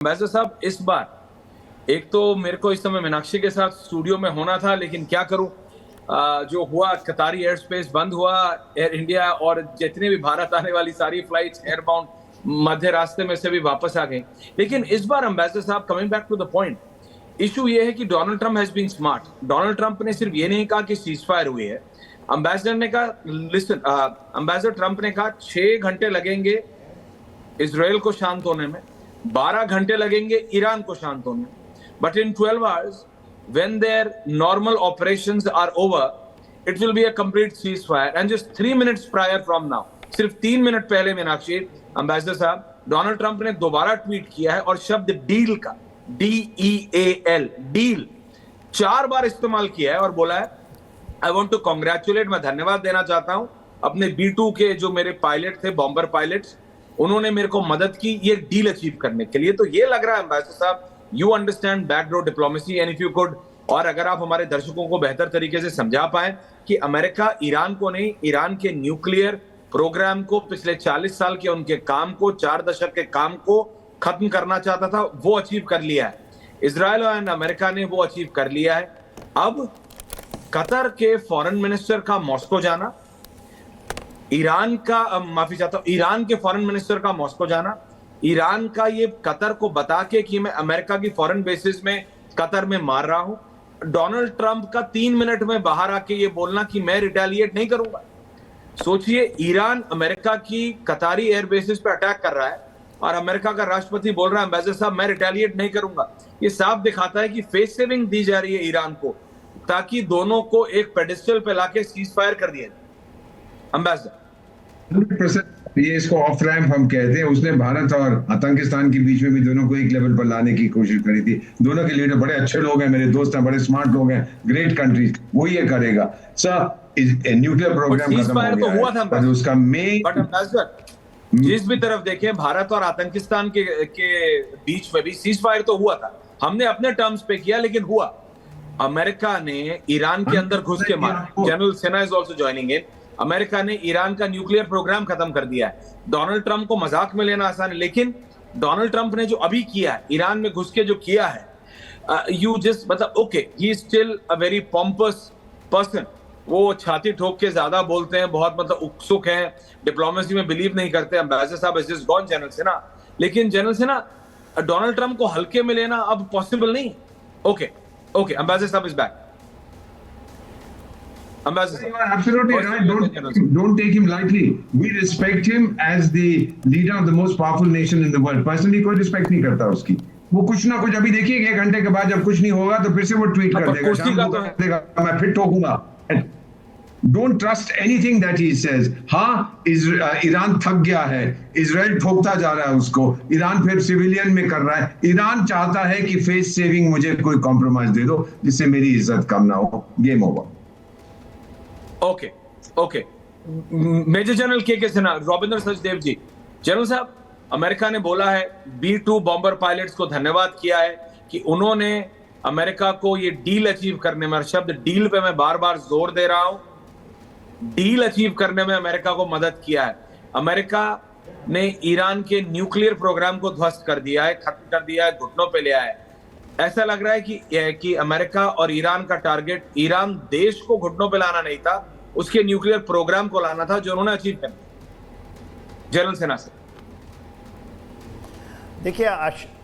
वैसे साहब इस बार एक तो मेरे को इस समय मीनाक्षी के साथ स्टूडियो में होना था, लेकिन क्या करूं, जो हुआ कतारी एयर स्पेस बंद हुआ, एयर इंडिया और जितने भी भारत आने वाली सारी फ्लाइट्स एयरबाउंड मध्य रास्ते में से भी वापस आ गई। लेकिन इस बार एम्बेसडर साहब, coming back to the point, issue ये है कि Donald Trump has been smart. Donald Trump ने सिर्फ ये नहीं कहा कि सीज फायर हुई है, एम्बेसडर ने कहा, लिसन, एम्बेसडर ट्रंप ने कहा 6 घंटे लगेंगे इजराइल को शांत होने में, 12 घंटे लगेंगे ईरान को शांत होने में। But in 12 hours, when their normal operations are over, it will be a complete ceasefire. And just 3 minutes prior from now, सिर्फ 3 मिनट पहले मीनाक्षी, एम्बेसडर साहब, डोनाल्ड ट्रंप ने दोबारा ट्वीट किया है और शब्द डील का, DEAL, डील 4 बार इस्तेमाल किया है और बोला है, आई वॉन्ट टू कॉन्ग्रेचुलेट, मैं धन्यवाद देना चाहता हूं अपने B2 के जो मेरे पायलट थे, बॉम्बर पायलट्स, उन्होंने मेरे को मदद की ये डील अचीव करने के लिए। तो ये लग रहा है एम्बेसडर साहब, you understand backdoor diplomacy and if you could, और अगर आप हमारे दर्शकों को बेहतर तरीके से समझा पाए कि अमेरिका ईरान को नहीं, ईरान के न्यूक्लियर प्रोग्राम को, पिछले 40 साल के उनके काम को, 4 दशक के काम को खत्म करना चाहता था, वो अचीव कर लिया है। इजराइल एंड अमेरिका ने वो अचीव कर लिया है। अब कतर के फॉरेन मिनिस्टर का मॉस्को जाना, ईरान का, माफी चाहता हूं, ईरान के फॉरेन मिनिस्टर का मॉस्को जाना, ईरान का ये कतर को बता के कि मैं अमेरिका की फॉरेन बेसिस में कतर में मार रहा हूं, डोनाल्ड ट्रंप का 3 मिनट में बाहर आके ये बोलना कि मैं रिटेलिएट नहीं करूंगा। सोचिए, ईरान अमेरिका की कतारी एयर बेसिस पे अटैक कर रहा है और अमेरिका का राष्ट्रपति बोल रहा है, एम्बेसडर साहब मैं रिटेलिएट नहीं करूंगा। ये साफ दिखाता है कि फेस सेविंग दी जा रही है ईरान को, ताकि दोनों को एक पेडिस्टल पे लाके सीज फायर कर दिया जाए। एम्बेसडर 100% ये इसको ऑफ रैंप हम कहते हैं। उसने भारत और आतंकिस्तान के बीच में भी दोनों को एक लेवल पर लाने की कोशिश करी थी। दोनों के लीडर बड़े अच्छे लोग हैं, मेरे दोस्त हैं, बड़े स्मार्ट लोग हैं, ग्रेट कंट्रीज, वो ये करेगा। सर न्यूक्लियर प्रोग्राम खत्म हो गया हुआ था, पर उसका मेन, बट एम्बेसडर जिस भी तरफ देखें, भारत और आतंकिस्तान के बीच में भी सीज फायर तो हुआ था, हमने अपने टर्म्स पे किया, लेकिन हुआ। अमेरिका ने ईरान के अंदर घुस के मारा। जनरल सेना is also joining in. America ने ईरान का न्यूक्लियर प्रोग्राम खत्म कर दिया है। डोनाल्ड ट्रंप को मजाक में लेना आसान है, लेकिन डोनाल्ड ट्रंप ने जो अभी किया है, ईरान में घुस के जो किया है, यू जस्ट मतलब, okay, he is still a very pompous person. वो छाती ठोक के ज्यादा बोलते हैं, बहुत मतलब उत्सुक हैं, डिप्लोमेसी में बिलीव नहीं करते। एम्बेसडर साहब इज जस्ट गॉन जनरल सेना, लेकिन जनरल सेना डोनाल्ड ट्रंप को हल्के में लेना अब पॉसिबल नहीं। ओके, एम्बेसडर साहब is back. Ambassador, you are absolutely right. Don't take him lightly. We respect him as the leader of the most powerful nation in the world. Personally कोई respect नहीं करता उसकी। वो कुछ ना कुछ, अभी देखिए 1 घंटे के बाद जब कुछ नहीं होगा तो फिर से वो ट्वीट कर देगा, मैं फिर ठोकूंगा। Don't trust anything that he says. हाँ, ईरान थक गया है, इजराइल ठोकता जा रहा है उसको, ईरान फिर सिविलियन में कर रहा है। ईरान चाहता है कि फेस सेविंग मुझे कोई कॉम्प्रोमाइज दे दो जिससे मेरी इज्जत कम ना हो। Game over. Okay, major general K Sinha, Ravindra Sachdev ji, general साहब, अमेरिका ने बोला है, B2 बॉम्बर पायलट्स को धन्यवाद किया है कि उन्होंने अमेरिका को ये डील अचीव करने में, शब्द डील पे मैं बार बार जोर दे रहा हूं, डील अचीव करने में अमेरिका को मदद किया है। अमेरिका ने ईरान के न्यूक्लियर प्रोग्राम को ध्वस्त कर दिया है, खत्म कर दिया है, घुटनों पे ले आया है। ऐसा लग रहा है कि अमेरिका और ईरान का टारगेट ईरान देश को घुटनों पे लाना नहीं था, उसके न्यूक्लियर प्रोग्राम को लाना था, जो उन्होंने अचीव कर। जनरल सेना से देखिए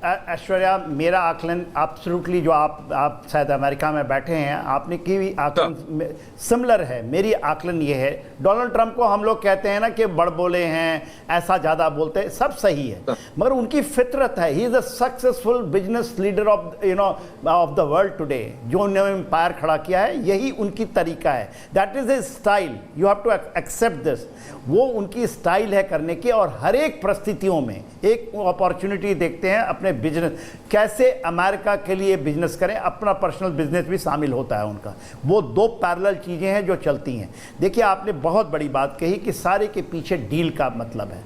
ऐश्वर्या, मेरा आकलन एब्सोल्युटली, जो आप शायद अमेरिका में बैठे हैं, आपने की भी आकलन सिमिलर है। मेरी आकलन ये है, डोनाल्ड ट्रंप को हम लोग कहते हैं ना कि बड़बोले हैं, ऐसा ज़्यादा बोलते हैं, सब सही है, मगर उनकी फितरत है। He is a successful business leader of the world today. जो उन्होंने एम्पायर खड़ा किया है, यही उनकी तरीका है। That is a style, you have to accept this. वो उनकी स्टाइल है करने की, और हर एक परिस्थितियों में एक अपॉर्चुनिटी देखते हैं अपने बिजनेस, कैसे अमेरिका के लिए बिजनेस करें, अपना पर्सनल बिजनेस भी शामिल होता है उनका। वो 2 पैरेलल चीज़ें हैं जो चलती हैं। देखिए, आपने बहुत बड़ी बात कही कि सारे के पीछे डील का मतलब है।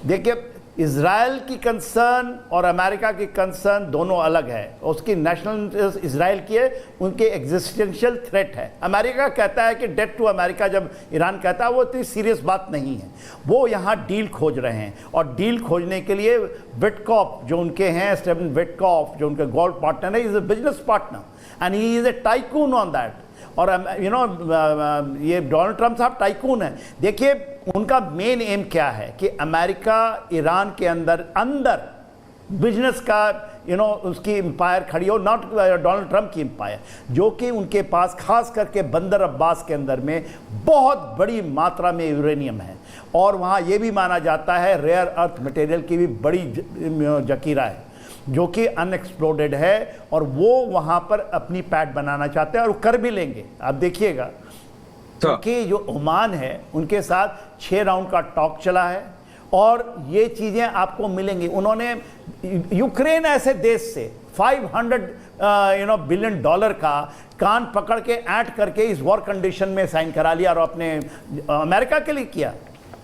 देखिए, इज़राइल की कंसर्न और अमेरिका की कंसर्न दोनों अलग है। उसकी नेशनल इंटरेस्ट इज़राइल की है, उनके एग्जिस्टेंशियल थ्रेट है। अमेरिका कहता है कि डेट टू अमेरिका, जब ईरान कहता है वो इतनी सीरियस बात नहीं है, वो यहाँ डील खोज रहे हैं। और डील खोजने के लिए विटकॉफ जो उनके हैं, स्टीवन विटकॉफ जो उनके गोल्ड पार्टनर है, is a business partner and he is a tycoon on that. और ये डोनाल्ड ट्रंप साहब टाइकून हैं। देखिए उनका मेन एम क्या है कि अमेरिका ईरान के अंदर बिजनेस का उसकी एम्पायर खड़ी हो, नॉट डोनाल्ड ट्रंप की एम्पायर, जो कि उनके पास खास करके बंदर अब्बास के अंदर में बहुत बड़ी मात्रा में यूरेनियम है। और वहाँ ये भी माना जाता है रेयर अर्थ मटेरियल की भी बड़ी जखीरा है जो कि अनएक्सप्लोडेड है, और वो वहाँ पर अपनी पैड बनाना चाहते हैं और कर भी लेंगे। आप देखिएगा क्योंकि जो ओमान है उनके साथ 6 राउंड का टॉक चला है और ये चीज़ें आपको मिलेंगी। उन्होंने यूक्रेन ऐसे देश से $500 बिलियन का कान पकड़ के ऐड करके इस वॉर कंडीशन में साइन करा लिया और अपने अमेरिका के लिए किया,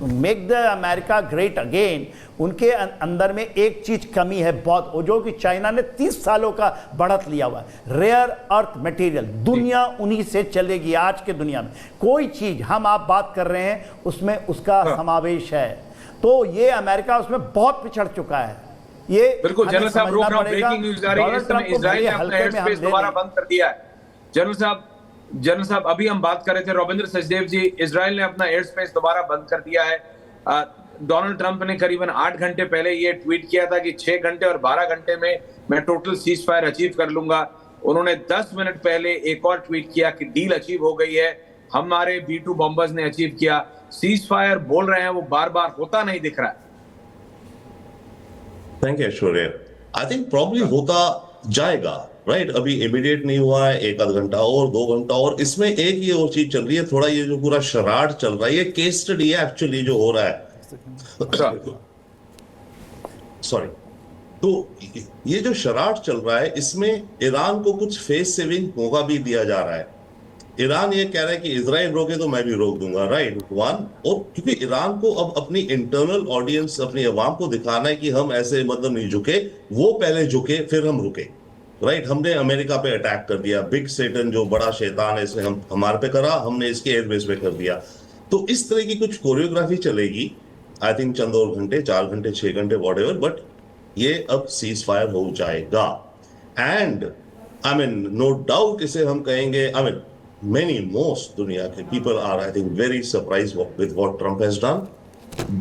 make the America great again. उनके अंदर में एक चीज कमी है बहुत, जो कि चाइना ने 30 सालों का बढ़त लिया हुआ है, रेयर अर्थ मटेरियल। दुनिया उन्हीं से चलेगी। आज के दुनिया में कोई चीज हम आप बात कर रहे हैं उसमें उसका समावेश है, तो ये अमेरिका उसमें बहुत पिछड़ चुका है। ये बिल्कुल जनरल साहब, रोक रहा हूं, ब्रेकिंग न्यूज आ रही है। इस समय इजराइल ने अपना एयर स्पेस दोबारा बंद कर दिया है। जनरल साहब अभी हम बात कर रहे थे, रविंद्र सचदेव जी, इजराइल ने अपना एयर स्पेस दोबारा बंद कर दिया है। डोनाल्ड ट्रंप ने करीबन 8 घंटे पहले ये ट्वीट किया था कि 6 घंटे और 12 घंटे में मैं टोटल सीज फायर अचीव कर लूंगा। उन्होंने 10 मिनट पहले एक और ट्वीट किया कि डील अचीव हो गई है, हमारे B-2 बॉम्बर्स ने अचीव किया। सीज फायर बोल रहे हैं, वो बार बार होता नहीं दिख रहा है। Thank you Aishwarya. I think probably होता जाएगा, राइट? अभी इमीडिएट नहीं हुआ है, 1 आध घंटा और 2 घंटा और। इसमें एक ये और चीज चल रही है, थोड़ा ये जो पूरा शराड चल रहा है, ये केस स्टडी है एक्चुअली जो हो रहा है। सॉरी, तो ये जो शराड चल रहा है इसमें ईरान को कुछ फेस सेविंग मौका भी दिया जा रहा है। ईरान ये कह रहा है कि इजराइल रोके तो मैं भी रोक दूंगा, राइट? वन, और क्योंकि ईरान को अब अपनी इंटरनल ऑडियंस, अपनी अवाम को दिखाना है कि हम ऐसे मतलब नहीं झुके, वो पहले झुके फिर हम रुके, राइट? हमने अमेरिका पे अटैक कर दिया, बिग सेटन जो बड़ा शैतान है इसने हमारे पे करा, हमने इसके एयरबेस पे कर दिया। तो इस तरह की कुछ कोरियोग्राफी चलेगी, आई थिंक चंद और घंटे, 4 घंटे 6 घंटे व्हाटएवर, बट ये अब सीज फायर हो जाएगा। And I mean no doubt इसे हम कहेंगे, आई मीन many most दुनिया के people are I think very surprised with what Trump has done,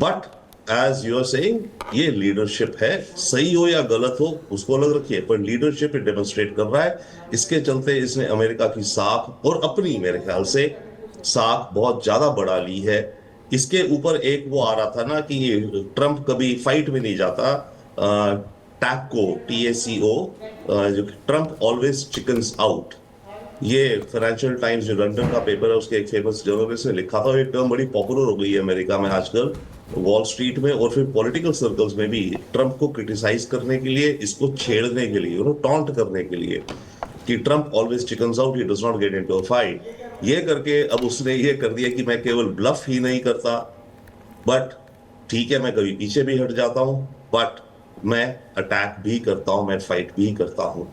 but as you are saying ये लीडरशिप है, सही हो या गलत हो उसको अलग रखिए, पर लीडरशिप डेमोन्स्ट्रेट कर रहा है। इसके चलते इसने अमेरिका की साख और अपनी मेरे ख्याल से साख बहुत ज्यादा बढ़ा ली है। इसके ऊपर एक वो आ रहा था ना कि ट्रंप कभी फाइट में नहीं जाता, taco TACO, Trump always chickens out. ये फाइनेंशियल टाइम्स जो लंदन का पेपर है उसके एक फेमस जर्नलिस्ट ने लिखा था, ये टर्म बड़ी पॉपुलर हो गई है अमेरिका में आजकल, वॉल स्ट्रीट में और फिर पॉलिटिकल सर्कल्स में भी, ट्रंप को क्रिटिसाइज करने के लिए, इसको छेड़ने के लिए, टॉन्ट करने के लिए कि Trump always chickens out, he does not get into a fight. ये करके अब उसने ये कर दिया कि मैं केवल ब्लफ ही नहीं करता, बट ठीक है मैं कभी पीछे भी हट जाता हूं, बट मैं अटैक भी करता हूं, मैं फाइट भी करता हूं।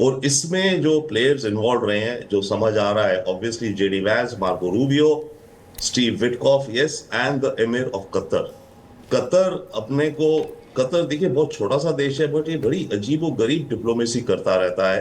और इसमें जो प्लेयर्स इन्वॉल्व रहे हैं, जो समझ आ रहा है, obviously JD Vance, Marco Rubio, Steve Witkoff, yes, and the emir of Qatar. Qatar अपने को, कतर देखिए बहुत छोटा सा देश है, बट ये बड़ी अजीबो गरीब डिप्लोमेसी करता रहता है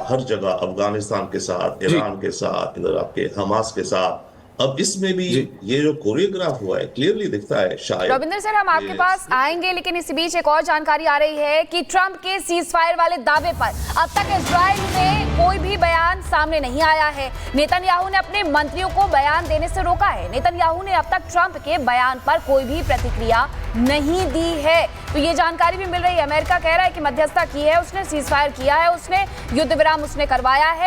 हर जगह, अफगानिस्तान के साथ, ईरान के साथ, इधर आपके हमास के साथ। अब इसमें भी ये जो कोरियोग्राफ हुआ है क्लियरली दिखता है। शायद रविंद्र सर हम आपके पास आएंगे, लेकिन इस बीच एक और जानकारी आ रही है कि ट्रंप के सीज फायर वाले दावे पर अब तक इजराइल में कोई भी बयान सामने नहीं आया है। नेतन्याहू ने अपने मंत्रियों को बयान देने से रोका है। नेतन्याहू ने अब तक ट्रंप के बयान पर कोई भी प्रतिक्रिया नहीं दी है। तो ये जानकारी भी मिल रही है, अमेरिका कह रहा है कि मध्यस्थता की है उसने, सीज फायर किया है उसने, युद्ध विराम उसने करवाया है।